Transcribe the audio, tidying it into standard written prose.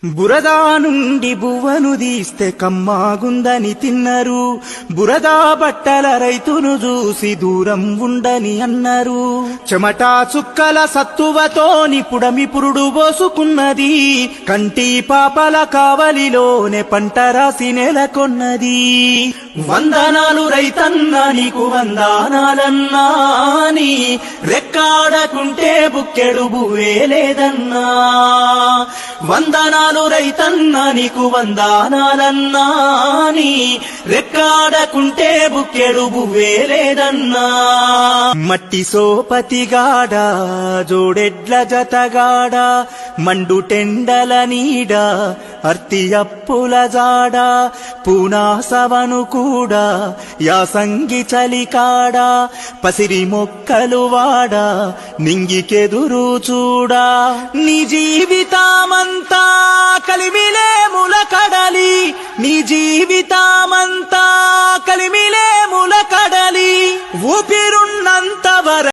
బురదా నుండి బువ్వను తీస్తే కమ్మాగుందని తిన్నరు. బురదా బట్టల రైతును చూసి దూరం ఉండని అన్నారు. చెమటా చుక్కల సత్తువతోని పుడమి పురుడు పోసుకున్నది. కంటి పాపల కావలిలోనే పంట రాసి నెలకొన్నది. వందనాలు రైతన్నా నీకు వందనాలన్నా, నీ రెక్కాడకుంటే బుక్కెడు బువ్వే లేదన్నా. వందనాలు రైతన్నా నీకు వందనాలన్నా, నీ రెక్కాడకుంటే బుక్కెడు బువ్వే లేదన్నా. మట్టి సోపతిగాడ జోడెడ్ల జతగాడ, మండు టెండల నీడ అర్తి అప్పుల జాడ, పూనాసవను కూడా యాసంగి చలికాడ, పసిరి మొక్కలు వాడ నింగికెదురు చూడా. నీ జీవితామంతా కలిమిలేముల కడలి, నీ జీవితామంతా కలిమిలేముల కడలి, ఊపి